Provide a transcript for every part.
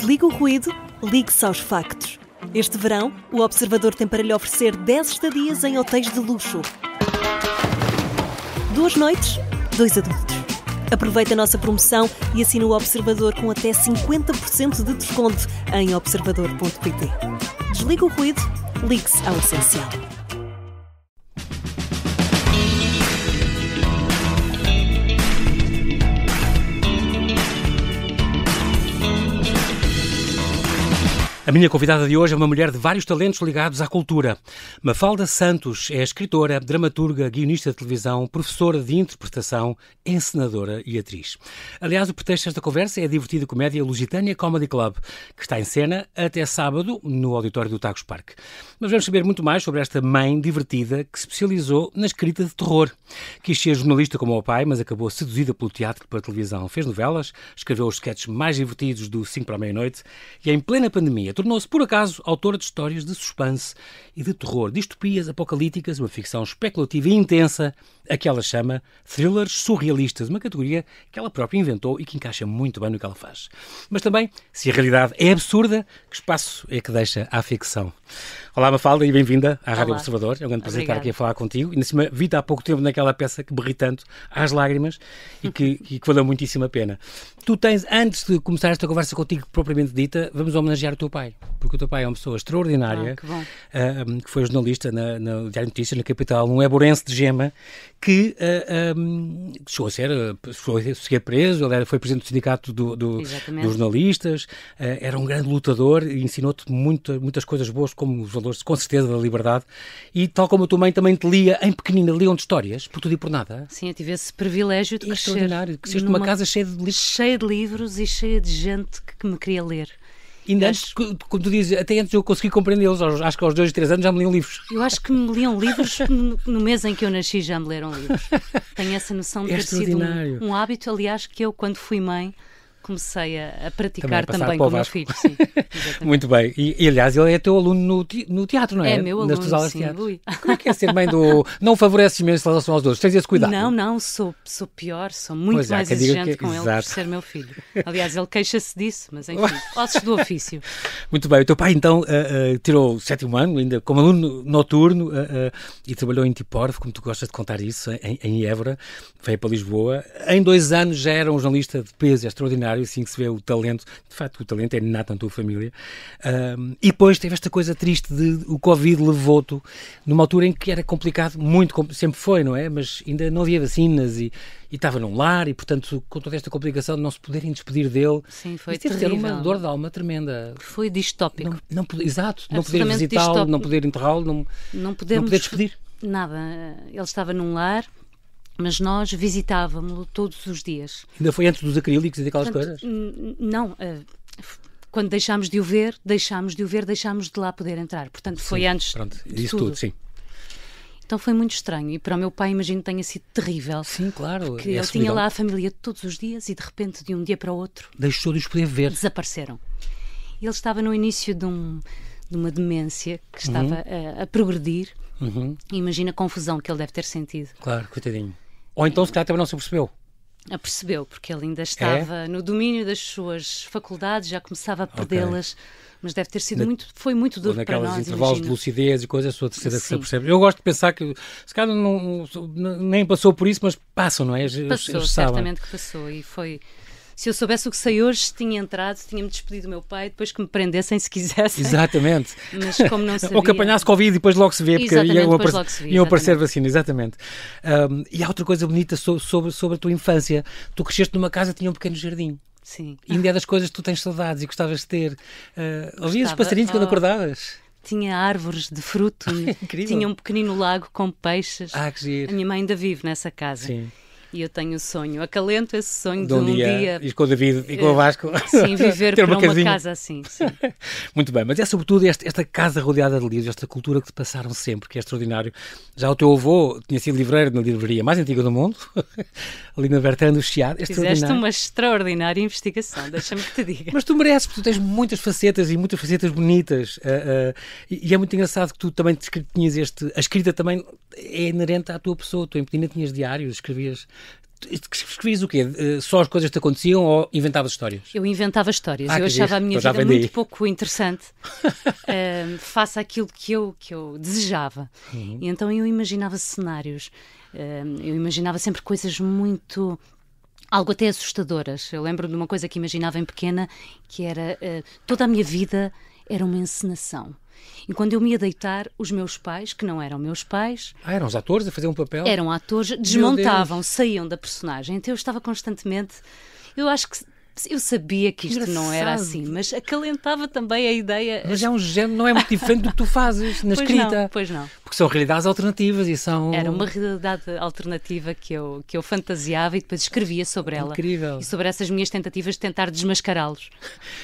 Desliga o ruído, ligue-se aos factos. Este verão, o Observador tem para lhe oferecer 10 estadias em hotéis de luxo. 2 noites, 2 adultos. Aproveita a nossa promoção e assina o Observador com até 50% de desconto em observador.pt. Desliga o ruído, ligue-se ao essencial. A minha convidada de hoje é uma mulher de vários talentos ligados à cultura. Mafalda Santos é escritora, dramaturga, guionista de televisão, professora de interpretação, encenadora e atriz. Aliás, o pretexto desta conversa é a divertida comédia Lusitânia Comedy Club, que está em cena até sábado no auditório do Tagus Park. Mas vamos saber muito mais sobre esta mãe divertida que se especializou na escrita de terror. Quis ser jornalista como o pai, mas acabou seduzida pelo teatro e pela televisão. Fez novelas, escreveu os sketches mais divertidos do 5 para a meia-noite e, em plena pandemia, tornou-se, por acaso, autora de histórias de suspense e de terror, distopias apocalípticas, uma ficção especulativa e intensa, a que ela chama thrillers surrealistas, uma categoria que ela própria inventou e que encaixa muito bem no que ela faz. Mas também, se a realidade é absurda, que espaço é que deixa à ficção? Olá, Mafalda, e bem-vinda à Rádio Observador. É um grande prazer estar aqui a falar contigo. E, acima, vi-te há pouco tempo naquela peça que berri tanto às lágrimas e que valeu muitíssimo a pena. Tu tens, antes de começar esta conversa contigo propriamente dita, vamos homenagear o teu pai, porque o teu pai é uma pessoa extraordinária, que foi jornalista no Diário de Notícias, na capital, um éborense de Gema, que chegou a ser preso. Ele foi presidente do sindicato dos jornalistas, era um grande lutador e ensinou-te muitas coisas boas, como os valores, com certeza, da liberdade. E tal como a tua mãe também te lia em pequenina, liam-te histórias, por tudo e por nada. Sim, eu tive esse privilégio de crescer. Extraordinário, cresceste numa casa cheia de livros. Cheia de livros e cheia de gente que me queria ler. Ainda antes, como tu dizes, até antes eu consegui compreendê-los, acho que aos 2 e 3 anos já me liam livros. Eu acho que me liam livros no mês em que eu nasci, já me leram livros. Tenho essa noção de ter sido um hábito, aliás, que eu, quando fui mãe, comecei a praticar também com o meu filho. Sim, muito bem. E, aliás, ele é teu aluno no teatro, não é? É meu aluno, nas tuas aulas sim. De teatro. Como é que é ser mãe do... Não favoreces imenso em relação aos outros? Tens esse cuidado? Não, sou pior, sou muito mais exigente com ele por ser meu filho. Aliás, ele queixa-se disso, mas enfim, ossos do ofício. Muito bem. O teu pai, então, tirou o 7º ano, ainda como aluno noturno, e trabalhou em Tiporf, como tu gostas de contar isso, em Évora, veio para Lisboa. Em 2 anos já era um jornalista de peso extraordinário, assim que se vê o talento. De facto, o talento é inato na tua família. E depois teve esta coisa triste de o Covid levou-te numa altura em que era complicado, sempre foi, não é? Mas ainda não havia vacinas e estava num lar e, portanto, com toda esta complicação de não se poderem despedir dele. Sim, foi terrível. Ter uma dor de alma tremenda. Foi distópico. Exato. Não poder visitá-lo, não poder enterrá-lo, não poder despedir. Nada. Ele estava num lar, mas nós visitávamos-lo todos os dias. Ainda foi antes dos acrílicos e daquelas coisas? Não. Quando deixámos de o ver, deixámos de lá poder entrar. Portanto, foi antes de tudo. Sim. Então foi muito estranho. E para o meu pai, imagino que tenha sido terrível. Sim, claro. Porque ele tinha lá a família todos os dias e, de repente, de um dia para o outro... Deixou de os poder ver. Desapareceram. Ele estava no início de uma demência que estava a progredir. E imagina a confusão que ele deve ter sentido. Claro, coitadinho. Ou então, se calhar, também não se apercebeu. Apercebeu, porque ele ainda estava no domínio das suas faculdades, já começava a perdê-las, mas deve ter sido foi muito duro para nós. Naqueles intervalos de lucidez e coisas, a sua terceira que se apercebe. Eu gosto de pensar que, se calhar, nem passou por isso, mas passam, não é? Passou, certamente que passou, e foi... Se eu soubesse o que sei hoje, tinha entrado, tinha-me despedido do meu pai, depois que me prendessem se quisessem. Exatamente. Mas como não sabia... Ou que apanhasse Covid e depois logo se vê, porque iam aparecer vacinas, exatamente. E há outra coisa bonita sobre a tua infância. Tu cresceste numa casa que tinha um pequeno jardim. Sim. E ainda é das coisas que tu tens saudades e gostavas de ter. Ouvias os passarinhos quando acordavas? Tinha árvores de fruto, tinha um pequenino lago com peixes. Que giro. A minha mãe ainda vive nessa casa. Sim. E eu tenho o sonho, acalento esse sonho de um dia... E com o David e com o Vasco. Sim, viver para uma casa assim. Sim. Muito bem, mas é sobretudo esta casa rodeada de livros, esta cultura que te passaram sempre, que é extraordinário. Já o teu avô tinha sido livreiro na livraria mais antiga do mundo, ali na Bertrand do Chiado. Fizeste uma extraordinária investigação, deixa-me que te diga. Mas tu mereces, porque tu tens muitas facetas e muitas facetas bonitas. E é muito engraçado que tu também tinhas a escrita também é inerente à tua pessoa. Tu em pequena tinhas diários, escrevias Escrevias o quê? Só as coisas que te aconteciam ou inventavas histórias? Eu inventava histórias. Eu achava a minha vida muito pouco interessante face àquilo que eu desejava. E então eu imaginava cenários. Eu imaginava sempre coisas muito... algo até assustadoras. Eu lembro de uma coisa que imaginava em pequena, que era toda a minha vida era uma encenação. E quando eu me ia deitar, os meus pais, que não eram meus pais... eram os atores a fazer um papel? Eram atores, desmontavam, saíam da personagem. Então eu estava constantemente... Eu acho que... Eu sabia que isto não era assim, mas acalentava também a ideia... Mas é um género, não é muito diferente do que tu fazes na escrita. Pois não. Porque são realidades alternativas e são... Era uma realidade alternativa que eu fantasiava e depois escrevia sobre ela. Incrível. E sobre essas minhas tentativas de tentar desmascará-los.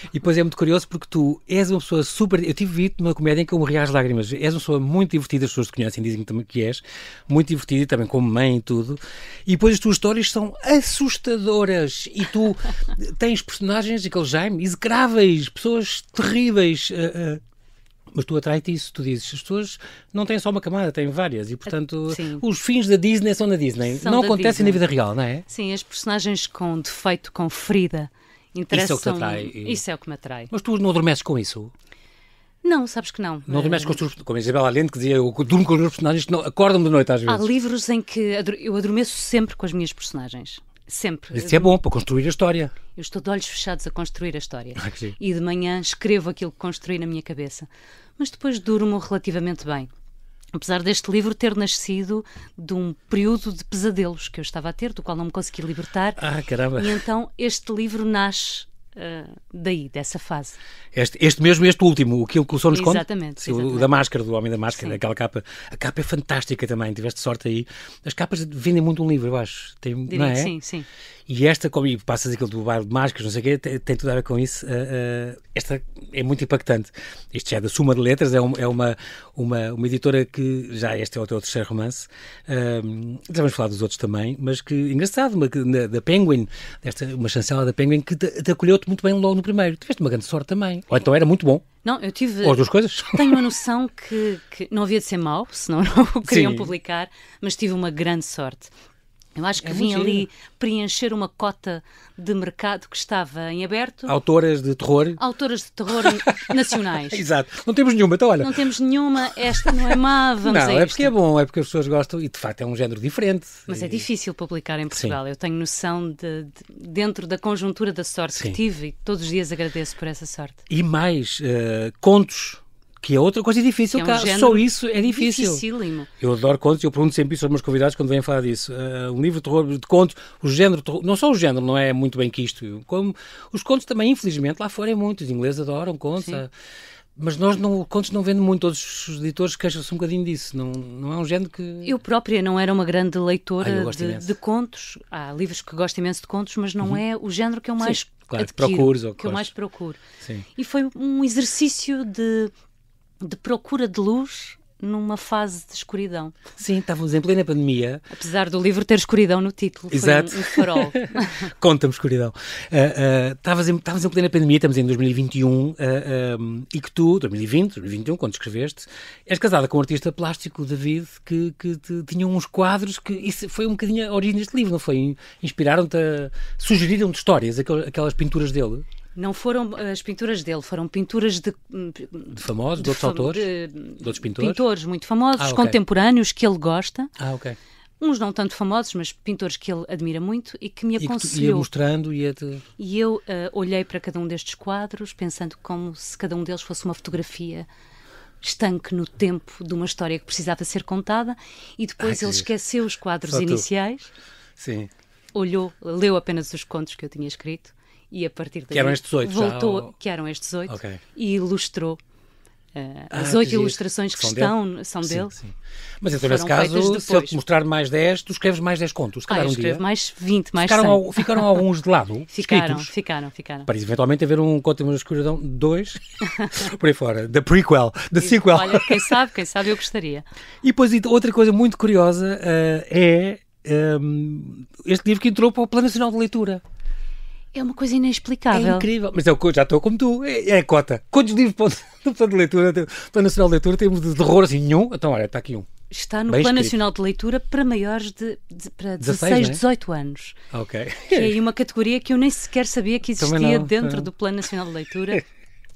E depois é muito curioso porque tu és uma pessoa super... Eu tive visto numa comédia em que eu morri às lágrimas. És uma pessoa muito divertida, as pessoas te conhecem, dizem também que és. Muito divertida, também como mãe e tudo. E depois as tuas histórias são assustadoras. E tu... tens personagens, aquele Jaime, execráveis, pessoas terríveis, mas tu atrai-te isso, tu dizes, as pessoas não têm só uma camada, têm várias, e portanto os fins da Disney são da Disney, não acontecem na vida real, não é? Sim, as personagens com defeito, com ferida, interessam... Isso é o que te atrai. Isso é o que me atrai. Mas tu não adormeces com isso? Não, sabes que não. Não adormeces com os teus... Como a Isabel Allende que dizia, eu durmo com os meus personagens que não acordam de noite às vezes. Há livros em que eu adormeço sempre com as minhas personagens. Sempre. Isso é bom, para construir a história. Eu estou de olhos fechados a construir a história. Sim. E de manhã escrevo aquilo que construí na minha cabeça. Mas depois durmo relativamente bem. Apesar deste livro ter nascido de um período de pesadelos que eu estava a ter, do qual não me consegui libertar. Caramba! E então este livro nasce daí, dessa fase. Este último, aquilo que o Sono esconde? Exatamente. O da máscara, do Homem da Máscara, Sim. aquela capa. A capa é fantástica também, tiveste sorte aí. As capas vendem muito um livro, eu acho. Não é? Sim. E esta, como passas aquilo do baile de máscaras, não sei o quê, tem tudo a ver com isso. Esta é muito impactante. Isto já é da Suma de Letras, é uma editora que já este é o teu terceiro romance. Já vamos falar dos outros também, mas que engraçado, da Penguin, uma chancela da Penguin que te acolheu-te muito bem logo no primeiro. Tiveste uma grande sorte também. Ou então era muito bom. Não, eu tive... Ou as duas coisas. Tenho uma noção que não havia de ser mau, senão não o queriam publicar, mas tive uma grande sorte. Eu acho que vim ali preencher uma cota de mercado que estava em aberto. Autoras de terror. Autoras de terror nacionais. Exato. Não temos nenhuma, então olha. Não temos nenhuma, esta não é má, vamos a esta. Não, é porque é bom, é porque as pessoas gostam e de facto é um género diferente. Mas é difícil publicar em Portugal. Sim. Eu tenho noção dentro da conjuntura da sorte que tive e todos os dias agradeço por essa sorte. E mais, contos. Que é outra coisa difícil, só isso é difícil. Dificílimo. Eu adoro contos, eu pergunto sempre isso aos meus convidados quando vêm falar disso. Um livro de terror, de contos, o género, não só o género, não é muito bem quisto, como os contos também, infelizmente, lá fora é muito. Os ingleses adoram contos, mas contos não vendem muito, todos os editores queixam-se um bocadinho disso, não é um género que... Eu própria não era uma grande leitora de contos, há livros que gosto imenso de contos, mas não é o género que eu mais adquiro, que eu mais procuro. Sim. E foi um exercício de procura de luz numa fase de escuridão. Sim, estávamos em plena pandemia. Apesar do livro ter escuridão no título, Exato. Foi um farol. Conta-me escuridão. Estavas em plena pandemia, estamos em 2021, e que tu, 2021, quando escreveste, és casada com um artista plástico, David, que tinha uns quadros que... Isso foi um bocadinho a origem deste livro, não foi? Inspiraram-te, sugeriram-te histórias, aquelas pinturas dele? Não foram as pinturas dele, foram pinturas de famosos, de outros autores? De outros pintores? Pintores muito famosos, contemporâneos, que ele gosta. Ok. Uns não tanto famosos, mas pintores que ele admira muito e que me aconselhou. E ia mostrando e E eu olhei para cada um destes quadros, pensando como se cada um deles fosse uma fotografia estanque no tempo de uma história que precisava ser contada, e depois ele esqueceu os quadros iniciais, Sim. leu apenas os contos que eu tinha escrito, e a partir daí que eram estes 8 voltou, que eram estes 8, e ilustrou as 8 ilustrações que são dele. Sim. Mas então, nesse caso, se ele te mostrar mais 10, tu escreves mais 10 contos, se calhar um dia. Mais 20, mais 100. Ficaram alguns de lado? Ficaram. Para eventualmente haver um Conta uma Escuridão 2, por aí fora, da prequel, da sequel. Olha, quem sabe eu gostaria. E depois outra coisa muito curiosa é este livro que entrou para o Plano Nacional de Leitura. É uma coisa inexplicável. É incrível. Mas já estou como tu. É a cota. Quantos livros do Plano de Leitura, do Plano Nacional de Leitura, temos de terror assim? Nenhum? Então, olha, está aqui um. Está no Plano Nacional de Leitura para maiores para 16, 18 anos. Ok. Que é aí uma categoria que eu nem sequer sabia que existia dentro do Plano Nacional de Leitura.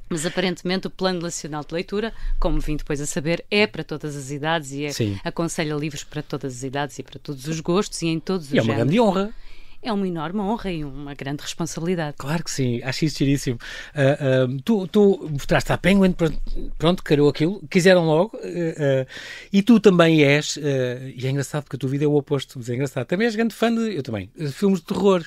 Mas aparentemente o Plano Nacional de Leitura, como vim depois a saber, é para todas as idades e aconselha livros para todas as idades e para todos os gostos e em todos os géneros. É uma grande honra. É uma enorme honra e uma grande responsabilidade. Claro que sim, acho isso giríssimo. Tu mostraste à Penguin, pronto, calhou aquilo, quiseram logo, e tu também és, e é engraçado porque a tua vida é o oposto, mas é engraçado, também és grande fã eu também, de filmes de terror.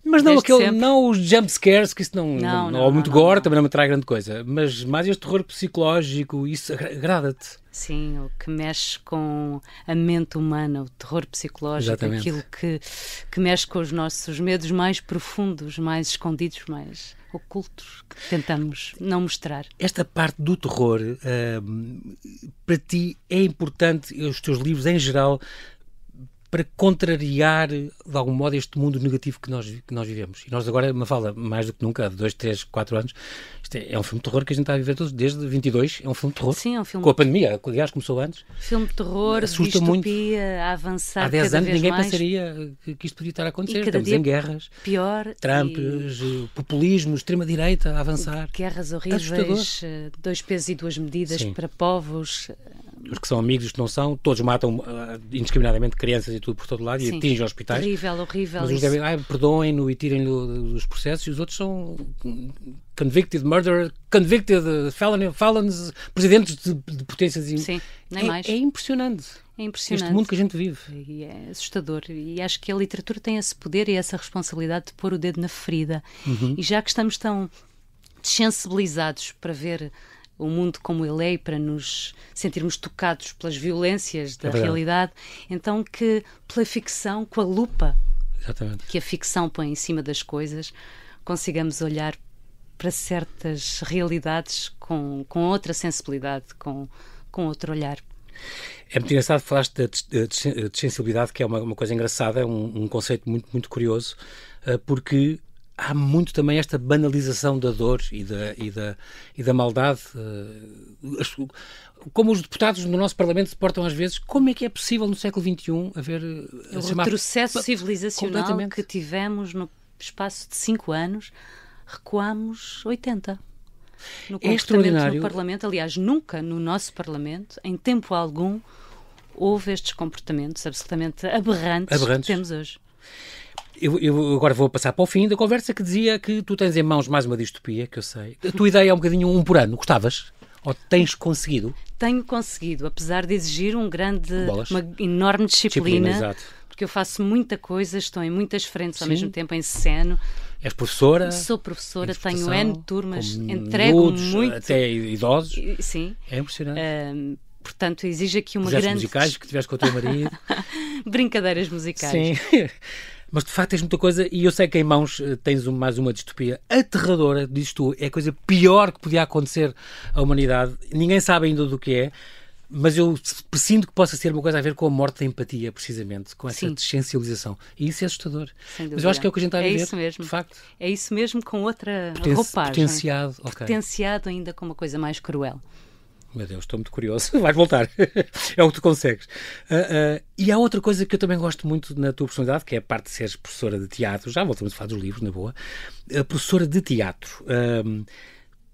Mas não, não os jump scares, que isso não ou muito gore, também não me traz grande coisa, mas mais este terror psicológico, isso agrada-te. Sim, o que mexe com a mente humana, o terror psicológico, exatamente. Aquilo que mexe com os nossos medos mais profundos, mais escondidos, mais ocultos, que tentamos não mostrar. Esta parte do terror, para ti é importante, os teus livros em geral, para contrariar, de algum modo, este mundo negativo que nós vivemos. E nós agora, Mafalda, mais do que nunca, há 2, 3, 4 anos, isto é um filme de terror que a gente está a viver todos, desde 22, é um filme de terror. Sim, é um filme. Com a pandemia, que aliás começou antes. Filme de terror, assusta distopia, muito. A avançar há 10 anos ninguém mais. pensaria que isto podia estar a acontecer. Estamos dia em guerras. Pior. Trump, populismo, extrema-direita a avançar. Guerras horríveis, 2 pesos e 2 medidas para povos. Os que são amigos, os que não são, todos matam indiscriminadamente crianças e tudo por todo lado e atingem hospitais. Horrível. Mas uns devem, perdoem-no e tirem-no dos processos, e os outros são convicted murderer, convicted felons, presidentes de potências. Sim, nem mais. É impressionante. É impressionante. Este mundo que a gente vive. E é assustador. E acho que a literatura tem esse poder e essa responsabilidade de pôr o dedo na ferida. E já que estamos tão desensibilizados para ver o mundo como ele é e para nos sentirmos tocados pelas violências da realidade, então que pela ficção, com a lupa que a ficção põe em cima das coisas, consigamos olhar para certas realidades com outra sensibilidade, com outro olhar. É muito engraçado, falaste de sensibilidade, que é uma coisa engraçada, é um conceito muito, muito curioso, porque há muito também esta banalização da dor e da maldade. Como os deputados no nosso Parlamento se portam às vezes, como é que é possível no século XXI haver... O retrocesso civilizacional que tivemos no espaço de 5 anos, recuamos 80. No comportamento no Parlamento, aliás, nunca no nosso Parlamento, em tempo algum, houve estes comportamentos absolutamente aberrantes que temos hoje. Eu agora vou passar para o fim da conversa, que dizia que tu tens em mãos mais uma distopia, que eu sei. A tua ideia é um bocadinho um por ano. Gostavas? Ou tens conseguido? Tenho conseguido, apesar de exigir uma enorme disciplina. Exato. Porque eu faço muita coisa, estou em muitas frentes ao mesmo tempo, enceno. És professora? Sou professora, tenho N turmas, entrego muito. Até idosos? Sim. É impressionante. Portanto, exige aqui uma projetos grande... musicais que tiveste com o teu marido. Brincadeiras musicais. Sim. Mas de facto tens muita coisa, e eu sei que em mãos tens mais uma distopia aterradora, dizes tu, é a coisa pior que podia acontecer à humanidade. Ninguém sabe ainda do que é, mas eu presinto que possa ser uma coisa a ver com a morte da empatia, precisamente, com essa dessensibilização. E isso é assustador. Mas eu acho que é o que a gente está a viver, isso mesmo. De facto. É isso mesmo, com outra roupagem. Potenciado, Potenciado ainda com uma coisa mais cruel. Meu Deus, estou muito curioso. Vais voltar. É o que tu consegues. E há outra coisa que eu também gosto muito na tua personalidade, que é a parte de seres professora de teatro. Já voltamos a falar dos livros, na boa. Professora de teatro.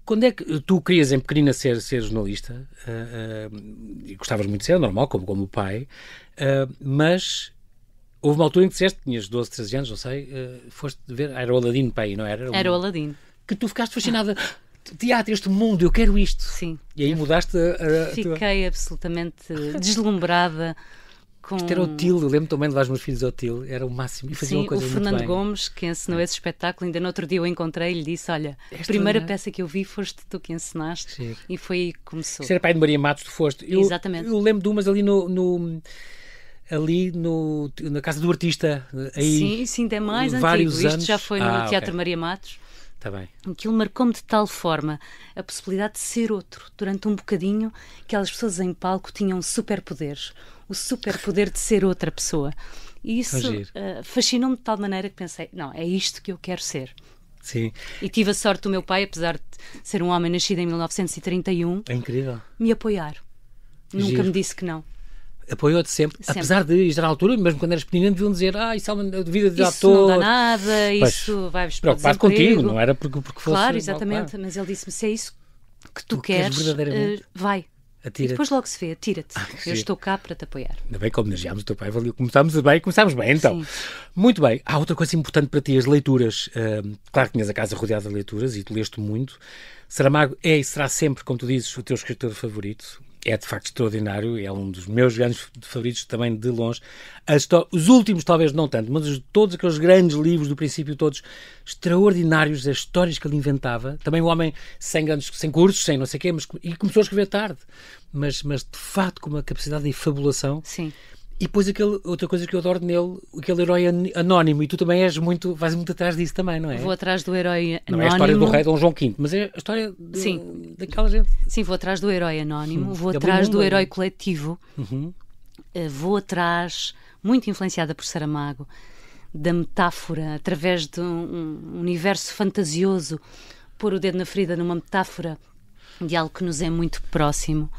Quando é que tu querias, em pequenina, ser jornalista? E gostavas muito de ser, é normal, como o pai. Mas houve uma altura em que disseste, tinhas 12, 13 anos, não sei, foste ver, era o Aladino para aí, não era? Era o Aladino. Que tu ficaste fascinada. Teatro, este mundo, eu quero isto. Sim. E aí mudaste Fiquei absolutamente deslumbrada com... Isto era o TIL, eu lembro também de levar os meus filhos ao TIL, era o máximo. E fazia uma coisa o muito Fernando bem. Gomes, que ensinou esse espetáculo, ainda no outro dia eu encontrei e lhe disse, olha, a primeira peça que eu vi foste tu que ensinaste. Sim. E foi aí que começou. Isto era pai de Maria Matos, tu foste. Exatamente. Eu lembro de umas ali na Casa do Artista. Aí, sim, é mais antigo. Isto já foi no Teatro Maria Matos. Está bem. Aquilo marcou-me de tal forma a possibilidade de ser outro. Durante um bocadinho, aquelas pessoas em palco tinham superpoderes. O superpoder de ser outra pessoa. E isso fascinou-me de tal maneira que pensei, não, é isto que eu quero ser. Sim. E tive a sorte do meu pai, apesar de ser um homem nascido em 1931, é incrível. me apoiar. Nunca me disse que não. Apoiou-te sempre, apesar de, já na altura, mesmo quando eras pequenina, deviam dizer, isso é uma vida de ator. Isso não dá nada, isso vai-vos para o desemprego. Contigo, não era porque fosse... Claro, exatamente, claro. Mas ele disse-me, se é isso que tu queres, vai. E depois logo se vê, atira-te. Eu estou cá para te apoiar. Ainda bem que homenageámos o teu pai, começámos bem, então. Sim. Muito bem. Há outra coisa importante para ti, as leituras. Claro que tinhas a casa rodeada de leituras e tu leste muito. Saramago é e será sempre, como tu dizes, o teu escritor favorito. É de facto extraordinário, é um dos meus grandes favoritos também de longe. Os últimos talvez não tanto, mas todos aqueles grandes livros do princípio, todos extraordinários, as histórias que ele inventava. Também o homem sem cursos, sem não sei o quê, e começou a escrever tarde, mas de facto com uma capacidade de fabulação. Sim. E depois outra coisa que eu adoro nele, aquele herói anónimo, e tu também vais muito atrás disso também, não é? Vou atrás do herói anónimo. Não é a história do rei Dom João V, mas é a história daquela gente. Sim, vou atrás do herói anónimo, vou atrás do herói coletivo, vou atrás, muito influenciada por Saramago, da metáfora, através de um universo fantasioso, pôr o dedo na ferida numa metáfora de algo que nos é muito próximo.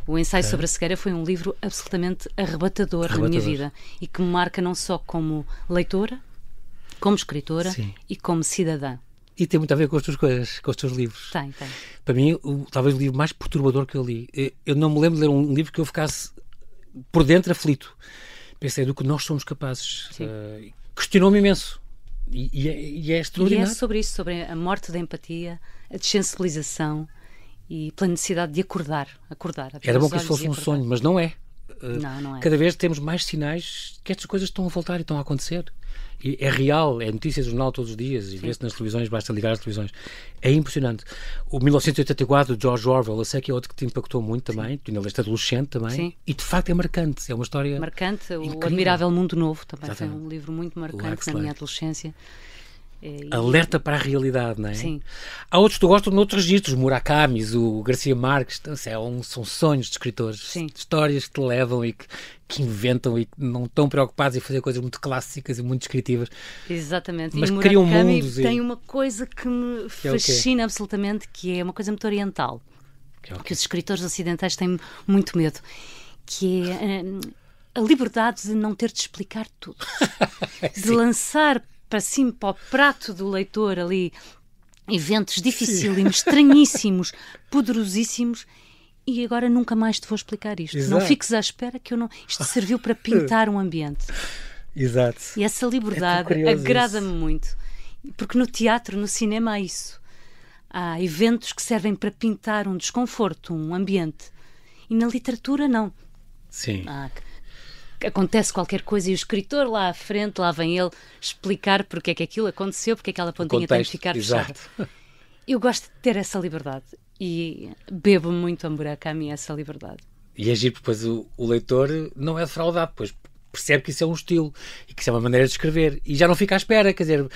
O Ensaio sobre a Cegueira foi um livro absolutamente arrebatador na minha vida e que me marca não só como leitora, como escritora e como cidadã. E tem muito a ver com as tuas coisas, com os teus livros. Tem. Para mim, talvez o livro mais perturbador que eu li. Eu não me lembro de ler um livro que eu ficasse por dentro aflito. Pensei do que nós somos capazes. Questionou-me imenso. E é extraordinário. E é sobre isso, sobre a morte da empatia, a desensibilização e pela necessidade de acordar. Era bom que isso fosse um sonho, mas não é. Não é. Cada vez temos mais sinais que estas coisas estão a voltar e estão a acontecer. E é real, é notícia do jornal todos os dias, e vê-se nas televisões, basta ligar as televisões. É impressionante. O 1984, do George Orwell, eu sei que é outro que te impactou muito também, tu ainda leste adolescente também, e de facto é marcante, é uma história marcante. Incrível. O Admirável Mundo Novo também foi um livro muito marcante na minha adolescência. Alerta para a realidade, não é? Sim. Há outros que tu gostas noutros registros, Murakamis, o Garcia Marques, são sonhos de escritores, de histórias que te levam e que inventam e que não estão preocupados em fazer coisas muito clássicas e muito descritivas. Exatamente. Mas e criam Murakami mundos. Tem uma coisa que me fascina absolutamente, que é uma coisa muito oriental, que os escritores ocidentais têm muito medo, que é a liberdade de não ter de explicar tudo. De lançar para cima, para o prato do leitor ali, eventos dificílimos, estranhíssimos, poderosíssimos, e agora nunca mais te vou explicar isto. Exato. Não fiques à espera que isto serviu para pintar um ambiente. Exato. E essa liberdade agrada-me muito, porque no teatro, no cinema há isso. Há eventos que servem para pintar um desconforto, um ambiente. E na literatura não. Sim. Acontece qualquer coisa e o escritor lá à frente, lá vem ele explicar porque é que aquilo aconteceu, porque aquela pontinha tem de ficar fechada. Eu gosto de ter essa liberdade e bebo muito a Murakami essa liberdade. E agir, depois o leitor não é defraudado, depois percebe que isso é um estilo e que isso é uma maneira de escrever e já não fica à espera, quer dizer,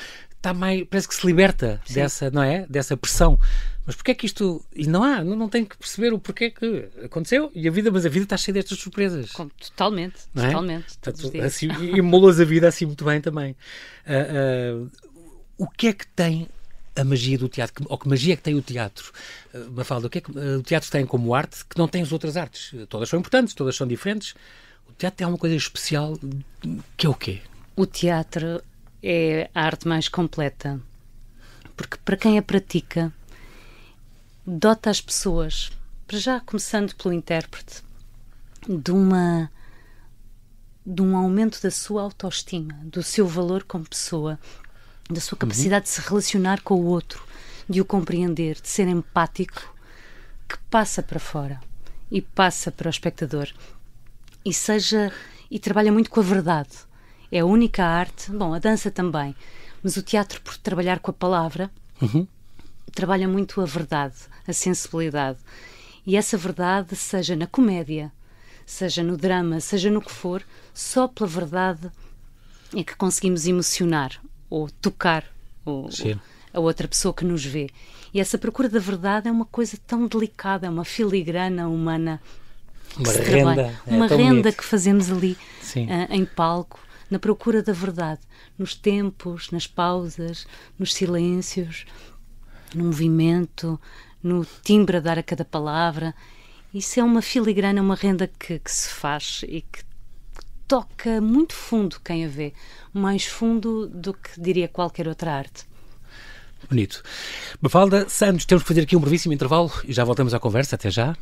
parece que se liberta dessa, não é? Dessa pressão. Mas porquê é que isto... E não tem que perceber o porquê que aconteceu. Mas a vida está cheia destas surpresas. Totalmente. Todos os dias. Assim, e molas a vida assim muito bem também. O que é que tem a magia do teatro? Ou que magia é que tem o teatro? Mafalda, o que é que o teatro tem como arte que não tem as outras artes? Todas são importantes, todas são diferentes. O teatro tem alguma coisa especial que é o quê? O teatro é a arte mais completa. Porque para quem a pratica, dota as pessoas, para já começando pelo intérprete, de um aumento da sua autoestima, do seu valor como pessoa, da sua capacidade de se relacionar com o outro, de o compreender, de ser empático, que passa para fora e passa para o espectador e trabalha muito com a verdade. É a única arte, a dança também, mas o teatro, por trabalhar com a palavra, trabalha muito a verdade, a sensibilidade. E essa verdade, seja na comédia, seja no drama, seja no que for, só pela verdade é que conseguimos emocionar ou tocar a outra pessoa que nos vê. E essa procura da verdade é uma coisa tão delicada, é uma filigrana humana. Uma renda que fazemos ali em palco, na procura da verdade, nos tempos, nas pausas, nos silêncios, no movimento, no timbre a dar a cada palavra. Isso é uma filigrana, uma renda que se faz e que toca muito fundo quem a vê, mais fundo do que diria qualquer outra arte. Bonito. Mafalda Santos, temos que fazer aqui um brevíssimo intervalo e já voltamos à conversa. Até já.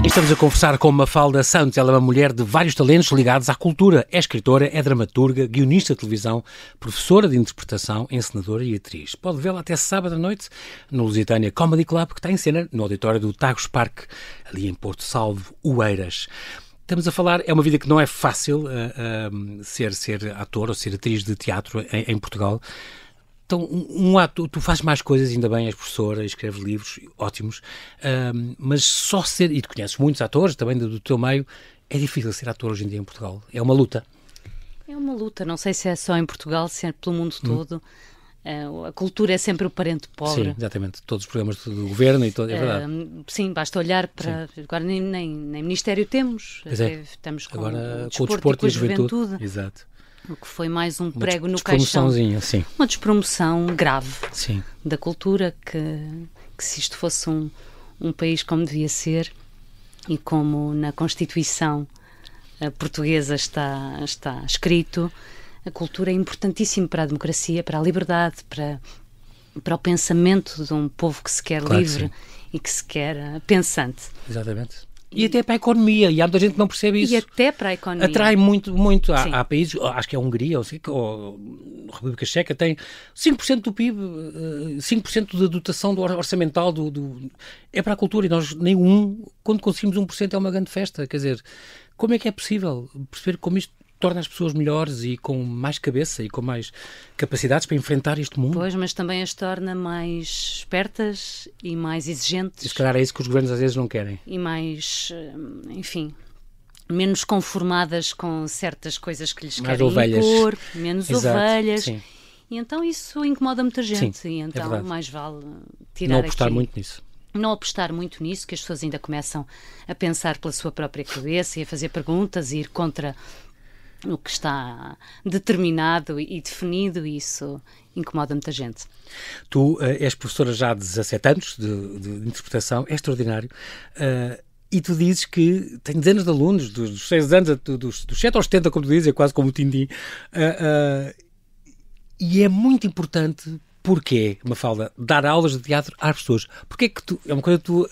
Estamos a conversar com Mafalda Santos. Ela é uma mulher de vários talentos ligados à cultura. É escritora, é dramaturga, guionista de televisão, professora de interpretação, encenadora e atriz. Pode vê-la até sábado à noite no Lusitânia Comedy Club, que está em cena no auditório do Tagus Park, ali em Porto Salvo, Oeiras. Estamos a falar, é uma vida que não é fácil ser ator ou ser atriz de teatro em Portugal. Então, tu fazes mais coisas, ainda bem, és professora, escreves livros ótimos, mas só ser, e tu conheces muitos atores também do teu meio, é difícil ser ator hoje em dia em Portugal. É uma luta. É uma luta, não sei se é só em Portugal, se é pelo mundo todo. A cultura é sempre o parente pobre. Sim, exatamente. Todos os programas do governo e todo, é verdade. Sim, basta olhar para... Sim. Agora nem Ministério temos. Estamos com agora, o desporto e a juventude. Exato. O que foi mais um prego no caixão. Sim. Uma despromoção grave, sim, da cultura, que se isto fosse um país como devia ser e como na Constituição portuguesa está escrito, a cultura é importantíssima para a democracia, para a liberdade, para o pensamento de um povo que se quer livre e que se quer pensante. Exatamente. E até para a economia, e há muita gente que não percebe isso. E até para a economia. Atrai muito. Há países, acho que é a Hungria, ou a República Checa, tem 5% do PIB, 5% da dotação do orçamental é para a cultura, e nós quando conseguimos 1% é uma grande festa. Quer dizer, como é que é possível perceber como isto torna as pessoas melhores e com mais cabeça e com mais capacidades para enfrentar este mundo? Pois, mas também as torna mais espertas e mais exigentes. E se calhar é isso que os governos às vezes não querem. E mais, enfim, menos conformadas com certas coisas que lhes querem impor, menos ovelhas. Sim. E então isso incomoda muita gente. Sim, e então mais vale tirar não apostar aqui. muito nisso. Não apostar muito nisso, que as pessoas ainda começam a pensar pela sua própria cabeça e a fazer perguntas e ir contra o que está determinado e definido, e isso incomoda muita gente. Tu és professora já há 17 anos de interpretação, é extraordinário, e tu dizes que tem dezenas de alunos, dos 6 anos, dos 7 aos 70, como tu dizes, é quase como o Tindim, e é muito importante. Porquê, Mafalda, dar aulas de teatro às pessoas? Porquê é que é uma coisa que tu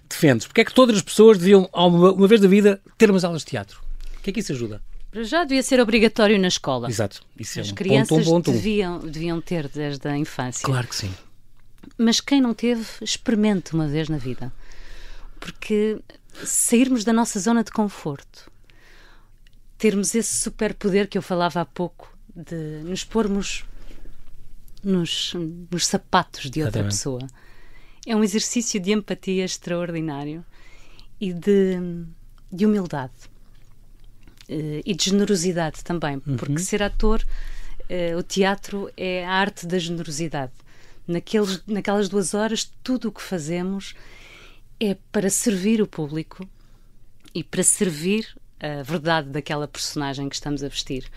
defendes? Porquê é que todas as pessoas deviam, uma vez da vida, ter umas aulas de teatro? O que é que isso ajuda? Já devia ser obrigatório na escola. Exato. Isso as é crianças deviam ter desde a infância. Claro que sim. Mas quem não teve, experimente uma vez na vida. Porque sairmos da nossa zona de conforto, termos esse superpoder que eu falava há pouco, de nos pormos nos sapatos de outra pessoa, é um exercício de empatia extraordinário e de humildade. E de generosidade também, porque ser ator, o teatro é a arte da generosidade. Naquelas 2 horas, tudo o que fazemos é para servir o público e para servir a verdade daquela personagem que estamos a vestir.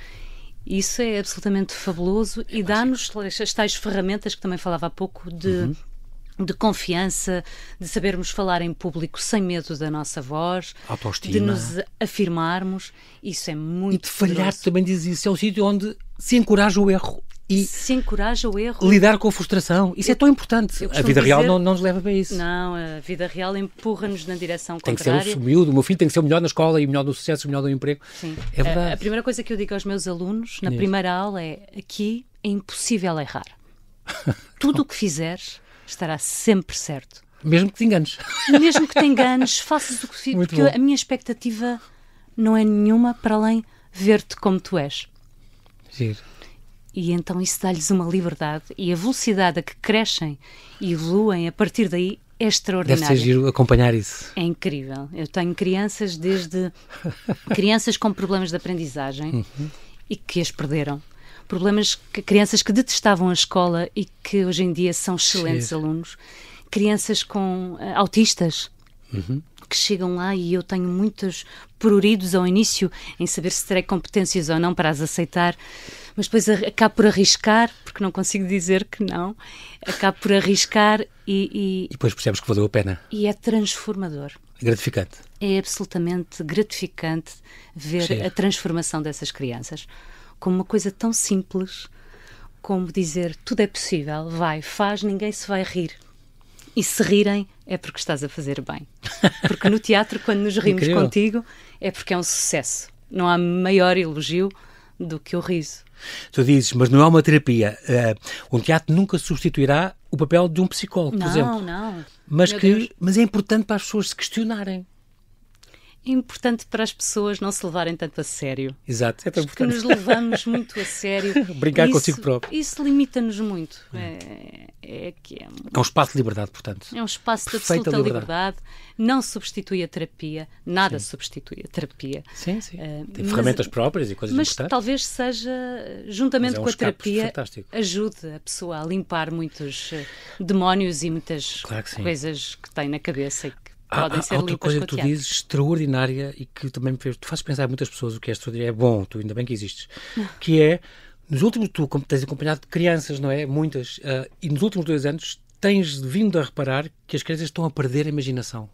Isso é absolutamente fabuloso e dá-nos as tais ferramentas que também falava há pouco de confiança, de sabermos falar em público sem medo da nossa voz, autoestima, de nos afirmarmos. Isso é muito E de falhar, poderoso. também diz isso, é o sítio onde se encoraja o erro. E se encoraja o erro. Lidar com a frustração. Isso é tão importante. A vida real não nos leva para isso. Não, a vida real empurra-nos na direção tem contrária. Tem que ser o miúdo, o meu filho tem que ser o melhor na escola e o melhor no sucesso, o melhor no emprego. Sim. É verdade. A primeira coisa que eu digo aos meus alunos na primeira aula é: aqui é impossível errar. Tudo o que fizeres estará sempre certo. Mesmo que te enganes. Mesmo que te enganes, faças o que fizeres. Porque a minha expectativa não é nenhuma para além ver-te como tu és. Giro. E então isso dá-lhes uma liberdade, e a velocidade a que crescem e evoluem a partir daí é extraordinária. Deve ser giro acompanhar isso. É incrível. Eu tenho crianças crianças com problemas de aprendizagem e que as perderam. Crianças que detestavam a escola e que hoje em dia são excelentes alunos. Crianças com autistas que chegam lá e eu tenho muitos pruridos ao início em saber se terei competências ou não para as aceitar, mas depois acabo por arriscar, porque não consigo dizer que não, acabo por arriscar e depois percebes que valeu a pena. E é transformador. Gratificante. É absolutamente gratificante ver a transformação dessas crianças como uma coisa tão simples como dizer tudo é possível, vai, faz, ninguém se vai rir. E se rirem é porque estás a fazer bem. Porque no teatro, quando nos rimos contigo, é porque é um sucesso. Não há maior elogio do que o riso. Tu dizes, mas não é uma terapia. Um teatro nunca substituirá o papel de um psicólogo, por exemplo. Não. Mas é importante para as pessoas se questionarem. É importante para as pessoas não se levarem tanto a sério. Exato, é tão porque importante. nos levamos muito a sério. Brincar consigo próprio. Isso limita-nos muito. É um espaço de liberdade, portanto. É um espaço de absoluta liberdade. Não substitui a terapia. Nada substitui a terapia. Sim. Tem ferramentas próprias e coisas importantes. Mas talvez seja, juntamente com a terapia, fantástico. Ajude a pessoa a limpar muitos demónios e muitas coisas que tem na cabeça e que podem ser há outra coisa que tu dizes extraordinária e que também me fez, tu fazes pensar muitas pessoas o que é extraordinário, é bom, tu ainda bem que existes, que é, nos últimos, tu tens acompanhado crianças, não é? Muitas, e nos últimos 2 anos tens vindo a reparar que as crianças estão a perder a imaginação.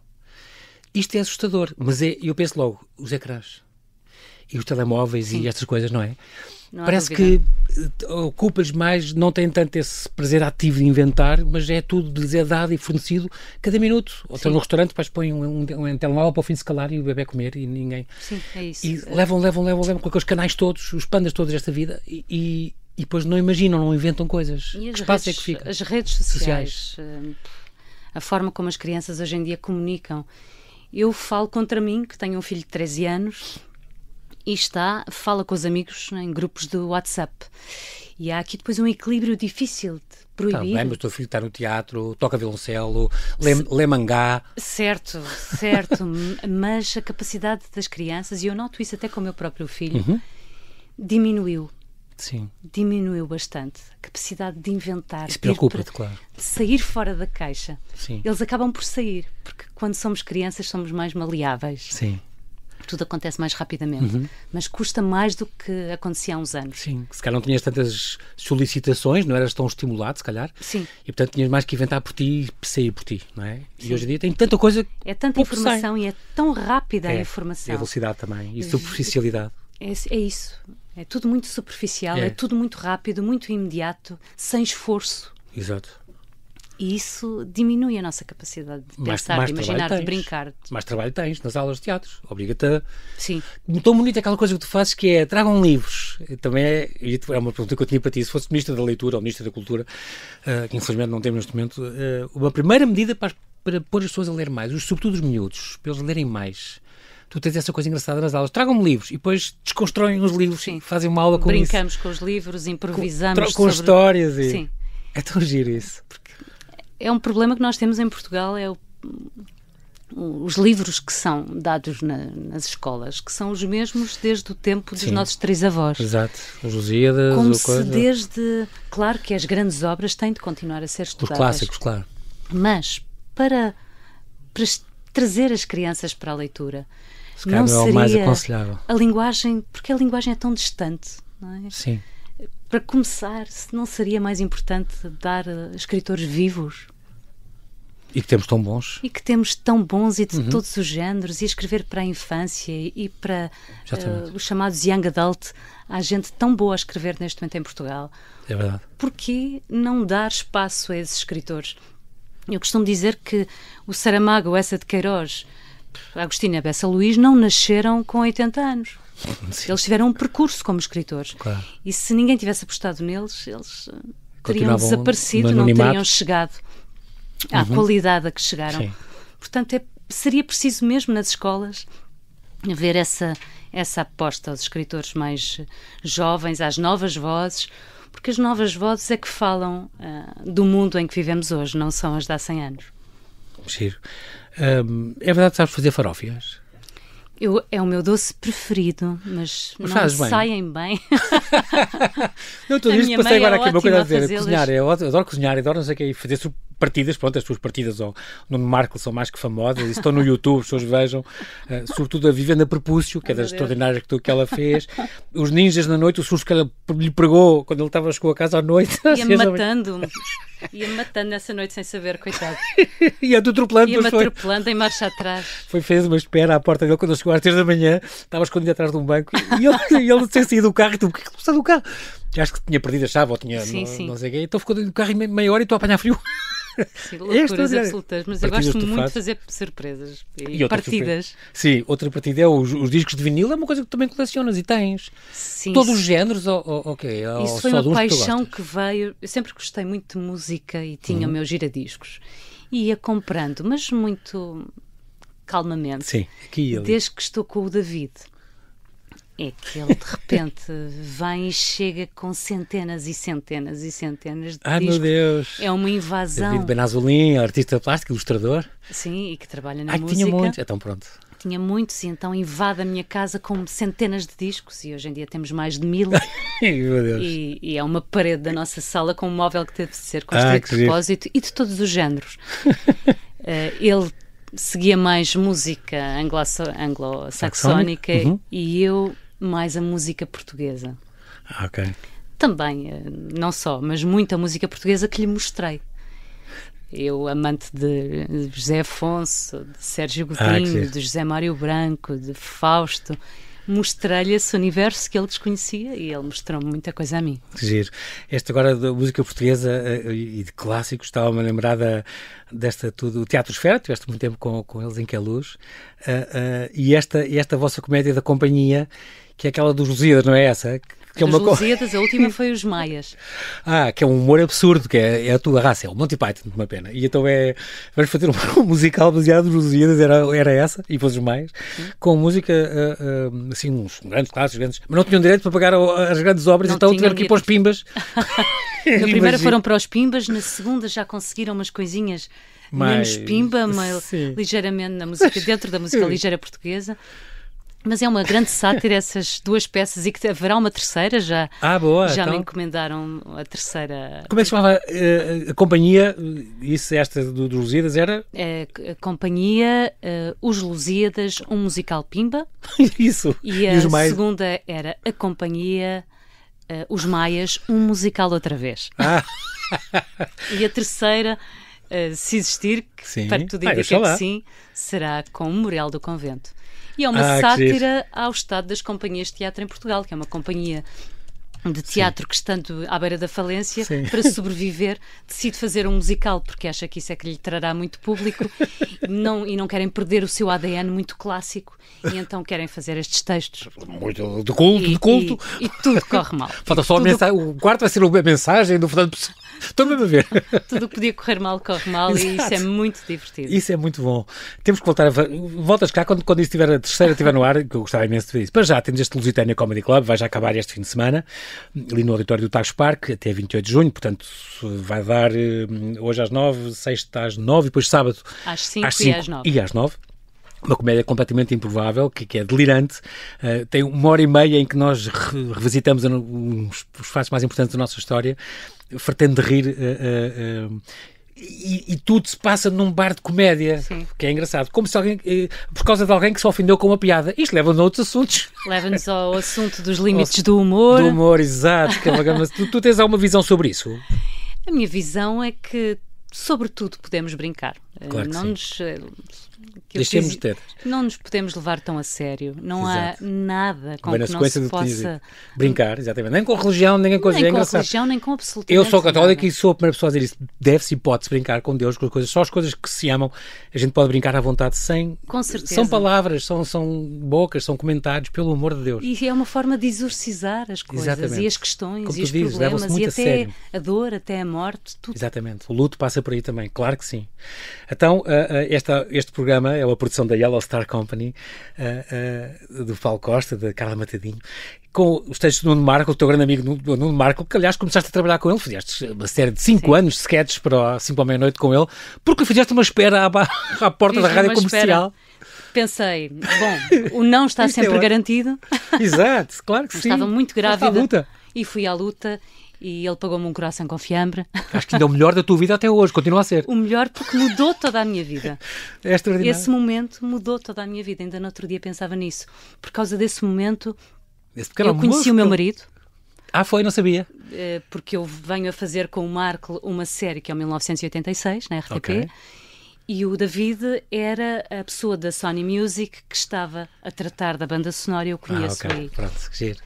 Isto é assustador, mas eu penso logo, os ecrãs e os telemóveis e estas coisas, não é? Não parece que ocupa-lhes mais, não têm tanto esse prazer ativo de inventar, mas é tudo lhes é dado e fornecido cada minuto. Ou estão no restaurante, depois põem um telemóvel para o fim de se calar e o bebê comer e ninguém... Sim, é isso. E levam com aqueles canais todos, os pandas todos desta vida e depois não imaginam, não inventam coisas. E que espaço é que fica? As redes sociais, a forma como as crianças hoje em dia comunicam. Eu falo contra mim, que tenho um filho de 13 anos... e fala com os amigos em grupos do WhatsApp. E há aqui depois um equilíbrio difícil de proibir. Mas o teu filho está no teatro, toca violoncelo, lê mangá. Certo, mas a capacidade das crianças, e eu noto isso até com o meu próprio filho, diminuiu. Sim. Diminuiu bastante. A capacidade de inventar. Isso preocupa-te, claro. De sair fora da caixa. Sim. Eles acabam por sair, porque quando somos crianças somos mais maleáveis. Sim. Tudo acontece mais rapidamente, mas custa mais do que acontecia há uns anos. Sim, se calhar não tinhas tantas solicitações, não eras tão estimulado, se calhar. Sim. E portanto tinhas mais que inventar por ti e sair por ti, não é? Sim. E hoje em dia tem tanta coisa... É tanta informação e é tão rápida a informação. É a velocidade também e superficialidade. É isso. É tudo muito superficial, é tudo muito rápido, muito imediato, sem esforço. Exato. E isso diminui a nossa capacidade de pensar, de imaginar, de brincar. Mais trabalho tens nas aulas de teatro. Obriga-te a... Sim. Tão bonito aquela coisa que tu fazes que é tragam livros. Também é uma pergunta que eu tinha para ti. Se fosse Ministra da Leitura ou Ministra da Cultura, que infelizmente não temos neste momento, uma primeira medida para pôr as pessoas a ler mais, sobretudo os miúdos, para eles lerem mais. Tu tens essa coisa engraçada nas aulas. Tragam-me livros e depois desconstroem os livros. Sim. Fazem uma aula com Brincamos isso. Com os livros, improvisamos com histórias. Sim. É tão giro isso. É um problema que nós temos em Portugal, os livros que são dados nas escolas, que são os mesmos desde o tempo dos nossos trisavós. Exato, os Lusíadas. Como se desde... Claro que as grandes obras têm de continuar a ser estudadas. Os clássicos, claro. Mas para trazer as crianças para a leitura, se não seria o mais aconselhável. A linguagem, porque a linguagem é tão distante, não é? Sim. Para começar, se não seria mais importante dar escritores vivos? E que temos tão bons. E que temos tão bons e de todos os géneros, e escrever para a infância e para os chamados young adult. Há gente tão boa a escrever neste momento em Portugal. É verdade. Porquê não dar espaço a esses escritores? Eu costumo dizer que o Saramago, o Eça de Queiroz, a Agostina Bessa Luís não nasceram com 80 anos. Sim. Eles tiveram um percurso como escritores. Claro. E se ninguém tivesse apostado neles, eles teriam desaparecido, não teriam chegado à qualidade a que chegaram. Sim. Portanto, seria preciso mesmo nas escolas haver essa aposta aos escritores mais jovens, às novas vozes, porque as novas vozes é que falam do mundo em que vivemos hoje, não são as de há 100 anos. Giro. É verdade que sabes fazer farófias? É o meu doce preferido, mas não saem bem. Não, tudo isto passei agora aqui uma coisa a dizer. Cozinhar, eu adoro cozinhar, adoro não sei o que, fazer partidas, pronto, as suas partidas ao Nuno Marco são mais que famosas, estão no YouTube, as pessoas vejam, sobretudo a Vivenda Prepúcio, que é das extraordinárias que ela fez, os ninjas na noite, o susto que ela lhe pregou quando ele chegou a casa à noite. Ia-me matando nessa noite sem saber, coitado. Ia-me atropelando em marcha atrás. Fez uma espera à porta dele quando ele chegou às 3 da manhã, estava escondido atrás de um banco e ele sem sair do carro, e tu, porquê que ele está do carro? Acho que tinha perdido a chave ou tinha não sei o quê, então ficou dentro do carro em meia hora e estou a apanhar frio. Sim, loucuras absolutas, mas partidas eu gosto muito de fazer surpresas e partidas. Sim, outra partida é os discos de vinil, é uma coisa que também colecionas e tens. Sim, todos os géneros, ou quê? Isso foi uma paixão que veio. Eu sempre gostei muito de música e tinha o meu giradiscos. E ia comprando, mas muito calmamente. Sim, aqui e ali. Desde que estou com o David. É que ele de repente vem e chega com centenas e centenas e centenas de discos. Meu Deus! É uma invasão. David Benazolin, artista plástico, ilustrador. Sim, e que trabalha na música. Tinha muitos, então pronto. Tinha muitos e então invade a minha casa com centenas de discos e hoje em dia temos mais de 1000. Meu Deus. E é uma parede da nossa sala com um móvel que teve de ser construído de propósito e de todos os géneros. Ele seguia mais música anglo-saxónica e eu mais a música portuguesa. Ok. Também, não só, mas muita música portuguesa que lhe mostrei. Eu, amante de José Afonso, de Sérgio Godinho, de José Mário Branco, de Fausto, mostrei-lhe esse universo que ele desconhecia e ele mostrou-me muita coisa a mim. Que giro. Esta agora da música portuguesa e de clássicos, estava-me a lembrar desta tudo, o Teatro Esfera, tiveste muito tempo com eles em Queluz, e esta vossa comédia da companhia, que é aquela dos Lusíadas, não é essa? Que é uma Lusíadas, a última foi os Maias. Que é um humor absurdo, que é a tua raça, é o Monty Python, uma pena. E então vamos fazer um musical baseado nos Lusíadas, era essa, e depois os Maias, com música, assim, uns grandes clássicos, mas não tinham direito para pagar as grandes obras, não, então tiveram que ir para os Pimbas. Na primeira foram para os Pimbas, na segunda já conseguiram umas coisinhas menos Pimba, mas ligeiramente na música, dentro da música ligeira portuguesa. Mas é uma grande sátira essas duas peças e que haverá uma terceira já. Boa. Já me encomendaram a terceira. Como é que se chamava a companhia? Esta dos Lusíadas era? A companhia Os Lusíadas, um musical Pimba. Isso. E a segunda era a companhia Os Maias, um musical outra vez. E a terceira, se existir, que para tudo indica que sim, será com o Memorial do Convento. E é uma sátira ao estado das companhias de teatro em Portugal, que é uma companhia de teatro que, estando à beira da falência, para sobreviver, decide fazer um musical, porque acha que isso é que lhe trará muito público e não querem perder o seu ADN muito clássico, e então querem fazer estes textos. Muito de culto. E tudo corre mal. Falta só o quarto vai ser a mensagem do Fernando Pessoa. Estou mesmo a ver. Tudo o que podia correr mal, corre mal. Exato. E isso é muito divertido. Isso é muito bom. Temos que voltar voltas cá quando isso estiver, a terceira estiver no ar, que eu gostava imenso de ver isso. Para já, temos este Lusitânia Comedy Club, vai já acabar este fim de semana, ali no auditório do Tagus Park, até 28 de junho, portanto vai dar hoje às 9, sexta às 9 e depois sábado às 5 e às 9. Uma comédia completamente improvável, que é delirante. Tem 1h30 em que nós revisitamos os fatos mais importantes da nossa história, fartando de rir. E tudo se passa num bar de comédia, que é engraçado. Como se alguém, por causa de alguém que se ofendeu com uma piada. Isto leva-nos a outros assuntos. Leva-nos ao assunto dos limites do humor. Do humor, exato. Que é uma gama... tu tens alguma visão sobre isso? A minha visão é que, sobretudo, podemos brincar. Claro que não sim. nos... Deixemos de ter. Não nos podemos levar tão a sério. Não Exato. Há nada com bem, que não se possa... Brincar, exatamente. Nem com religião, nem com coisas. Nem com religião, nem com absolutamente Eu sou católico nada. E sou a primeira pessoa a dizer isso. Deve-se e pode-se brincar com Deus, com as coisas. Só as coisas que se amam, a gente pode brincar à vontade sem... Com certeza. São palavras, são bocas, são comentários, pelo amor de Deus. E é uma forma de exorcizar as coisas. Exatamente. E as questões, como e os dizes, problemas, muito e até a dor, até a morte, tudo. Exatamente. O luto passa por aí também, claro que sim. Então, este programa é é uma produção da Yellow Star Company, do Paulo Costa, da Carla Matadinho, com os textos do Nuno Marco, o teu grande amigo Nuno Marco, que aliás começaste a trabalhar com ele, fizeste uma série de 5 anos de sketches para 5 à meia-noite com ele, porque fizeste uma espera à porta da rádio comercial. Pensei, bom, o não está sempre garantido. Exato, claro que sim. Estava muito grávida e fui à luta e ele pagou-me um coração com fiambre. Acho que ainda é o melhor da tua vida até hoje, continua a ser. O melhor porque mudou toda a minha vida. É extraordinário. Esse momento mudou toda a minha vida, ainda no outro dia pensava nisso. Por causa desse momento, eu conheci o meu marido. Foi, não sabia. Porque eu venho a fazer com o Marco uma série que é o 1986, na RTP. Okay. E o David era a pessoa da Sony Music que estava a tratar da banda sonora e eu conheço aí. Pronto, que giro.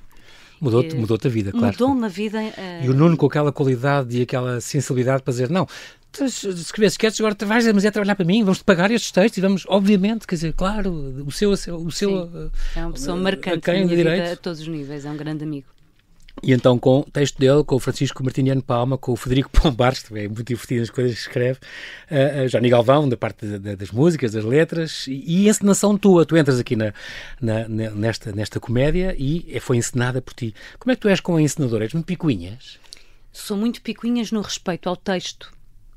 Mudou-te a vida, claro. Mudou-me a vida. E o Nuno com aquela qualidade e aquela sensibilidade para dizer, não, tu escreves sketches, agora vais trabalhar para mim, vamos-te pagar estes textos e vamos, obviamente, quer dizer, claro, o seu é uma pessoa marcante na minha vida a todos os níveis, é um grande amigo. E então com o texto dele, com o Francisco Martiniano Palma, com o Frederico Pombares, também é muito divertido as coisas que escreve, Johnny Galvão, da parte das músicas, das letras, e a encenação tua. Tu entras aqui nesta comédia e foi encenada por ti. Como é que tu és com a encenadora? És muito picuinhas? Sou muito picuinhas no respeito ao texto,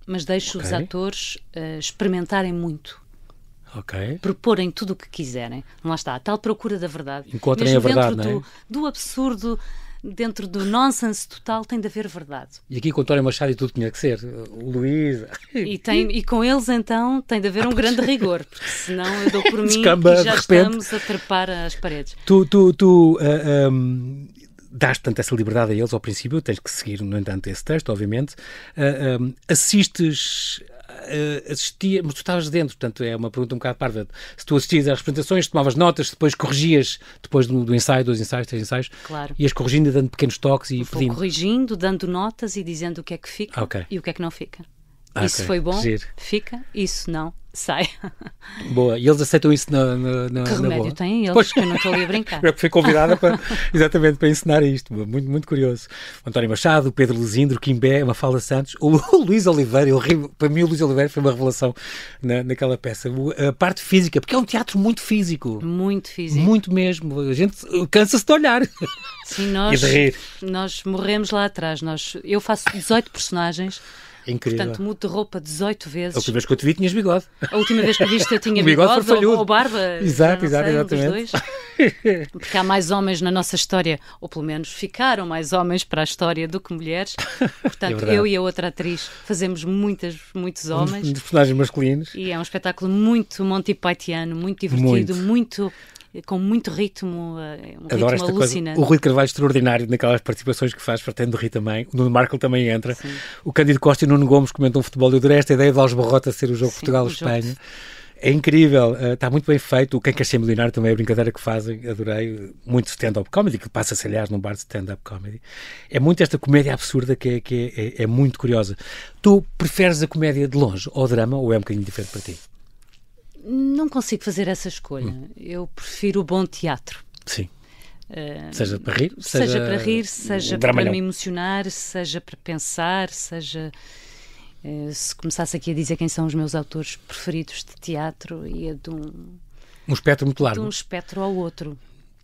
mas deixo os atores experimentarem muito. Proporem tudo o que quiserem. Lá está, a tal procura da verdade. Encontrem a verdade, não é? Do absurdo, dentro do nonsense total, tem de haver verdade. E aqui com o António Machado e tudo tinha que ser. O Luís... E com eles, então, tem de haver um grande rigor, porque senão eu dou por mim Descamba, e já estamos a trepar as paredes. Tu dás, portanto, essa liberdade a eles ao princípio, tens que seguir, no entanto, esse texto, obviamente. Assistes... mas tu estavas dentro, portanto é uma pergunta um bocado parva. Se tu assistias às representações, tomavas notas, depois corrigias, depois do ensaio, 2 ensaios, 3 ensaios, claro. Ias corrigindo e dando pequenos toques e Vou pedindo. corrigindo, dando notas e dizendo o que é que fica e o que é que não fica. Isso foi bom, fica, isso não, sai. Boa, e eles aceitam isso na que remédio boa? Têm eles, que eu não estou ali a brincar. Eu fui convidada exatamente para ensinar isto, muito, muito curioso. O António Machado, o Pedro Luzindro, o Quimbé, Mafalda Santos, o Luís Oliveira, para mim o Luís Oliveira foi uma revelação naquela peça. A parte física, porque é um teatro muito físico. Muito físico. Muito mesmo, a gente cansa-se de olhar. Sim, e de rir. Nós morremos lá atrás, eu faço 18 personagens. Incrível. Portanto, mudo de roupa 18 vezes. A última vez que eu te vi tinhas bigode. A última vez que eu vi eu tinha bigode ou barba. Exatamente. Porque há mais homens na nossa história, ou pelo menos ficaram mais homens para a história do que mulheres. Portanto, eu e a outra atriz fazemos muitos homens. Muitos personagens masculinos. E é um espetáculo muito Monty Pythiano, muito divertido, com muito ritmo, Adoro ritmo alucinante. O Rui Carvalho extraordinário naquelas participações que faz, pretende rir também. O Nuno Marco também entra. Sim. O Cândido Costa e o Nuno Gomes comentam futebol. Eu adorei esta ideia de Alves Barrota ser o jogo Portugal-Espanha. É incrível, está muito bem feito. O Quem Quer Ser Milionário também é a brincadeira que fazem, adorei. Muito stand-up comedy, que passa-se aliás num bar de stand-up comedy. É muito esta comédia absurda que é muito curiosa. Tu preferes a comédia de longe ou o drama, ou é um bocadinho diferente para ti? Não consigo fazer essa escolha. Eu prefiro o bom teatro. Sim. Seja para rir, seja para me emocionar, seja para pensar, seja... se começasse aqui a dizer quem são os meus autores preferidos de teatro, ia de um espectro muito largo. De um espectro ao outro.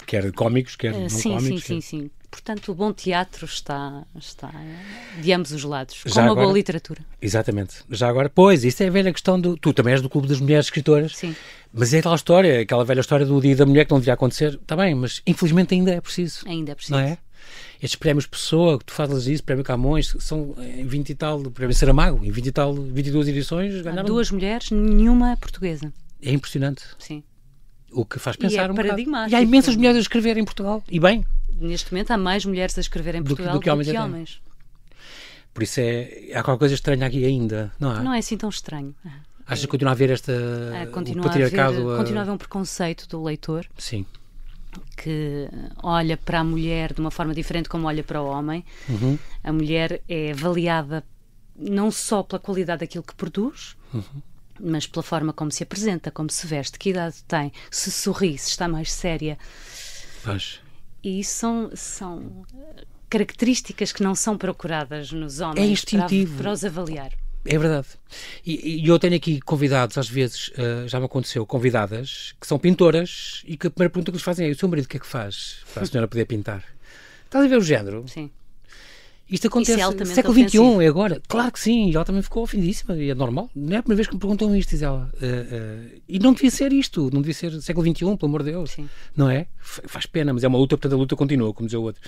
Quer cómicos, quer não cómicos. Sim. Portanto, o bom teatro está de ambos os lados, com uma boa literatura. Exatamente. Já agora, pois, isso é a velha questão do... Tu também és do Clube das Mulheres Escritoras. Sim. Mas é aquela velha história do Dia da Mulher que não devia acontecer. Está bem, mas infelizmente ainda é preciso. Ainda é preciso. Não é? Estes prémios Pessoa, que tu fazes isso, Prémio Camões, são em 20 e tal, Prémio Saramago, em 20 e tal, 22 edições. Há 2 mulheres, nenhuma portuguesa. É impressionante. Sim. O que faz pensar paradigmático. E há imensas mulheres a escrever em Portugal. E bem. Neste momento há mais mulheres a escrever em Portugal do que homens. Por isso há qualquer coisa estranha aqui ainda, não há? Não é assim tão estranho. Achas que continua a haver continua a haver um preconceito do leitor. Sim. Que olha para a mulher de uma forma diferente como olha para o homem. Uhum. A mulher é avaliada não só pela qualidade daquilo que produz, mas pela forma como se apresenta, como se veste, que idade tem, se sorri, se está mais séria. Pois. E são características que não são procuradas nos homens. É instintivo. Para os avaliar. É verdade. E eu tenho aqui convidados, às vezes, já me aconteceu, convidadas que são pintoras e que a primeira pergunta que lhes fazem é: o seu marido o que é que faz para a senhora poder pintar? Estás a ver o género? Sim. Isto acontece no século XXI, é agora. Claro que sim, e ela também ficou ofendidíssima, e é normal. Não é a primeira vez que me perguntam isto, diz ela. E não devia ser isto, não devia ser século XXI, pelo amor de Deus. Sim. Não é? Faz pena, mas é uma luta, portanto a luta continua, como dizia o outro.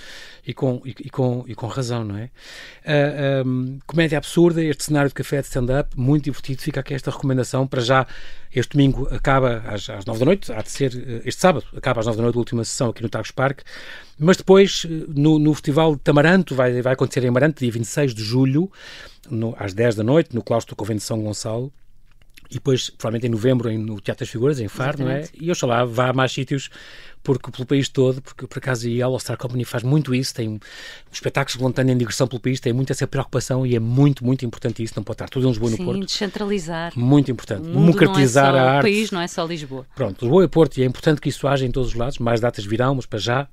E com razão, não é? Comédia absurda, este cenário de café de stand-up, muito divertido. Fica aqui esta recomendação. Para já, este domingo acaba às 9 da noite, há de ser, este sábado acaba às 9 da noite a última sessão aqui no Tagus Park. Mas depois, no Festival de Tamaranto, vai acontecer em Amarante, dia 26 de julho, às 10 da noite, no Claustro do Convento de São Gonçalo. E depois, provavelmente em novembro, no Teatro das Figuras, em Faro, exatamente. Não é? E oxalá vá a mais sítios, porque pelo país todo, porque por acaso a Yellow Star Company faz muito isso, tem espetáculos que vão tendo em digressão pelo país, tem muito essa preocupação e é muito, muito importante isso, não pode estar tudo em Lisboa e no Porto. Sim, descentralizar. Muito importante. Democratizar a arte. O país não é só Lisboa. Pronto, Lisboa e Porto, e é importante que isso haja em todos os lados, mais datas virão, mas para já,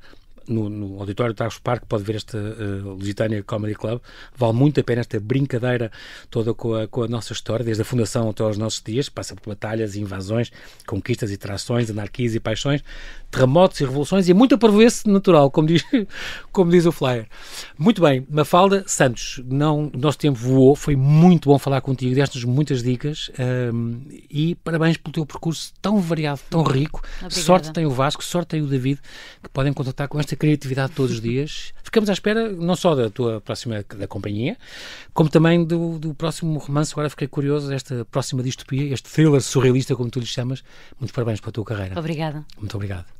no auditório do Tagus Park pode ver esta Lusitânia Comedy Club. Vale muito a pena esta brincadeira toda com a nossa história, desde a fundação até aos nossos dias. Passa por batalhas e invasões, conquistas e trações, anarquias e paixões, terremotos e revoluções e muita parvoíce natural, como diz o flyer. Muito bem, Mafalda Santos, o nosso tempo voou, foi muito bom falar contigo, deste-nos muitas dicas e parabéns pelo teu percurso tão variado, tão rico. Obrigada. Sorte tem o Vasco, sorte tem o David, que podem contactar com esta criatividade todos os dias. Ficamos à espera não só da tua próxima da companhia, como também do próximo romance. Agora fiquei curioso, esta próxima distopia, este thriller surrealista, como tu lhe chamas. Muitos parabéns pela tua carreira. Obrigada. Muito obrigado.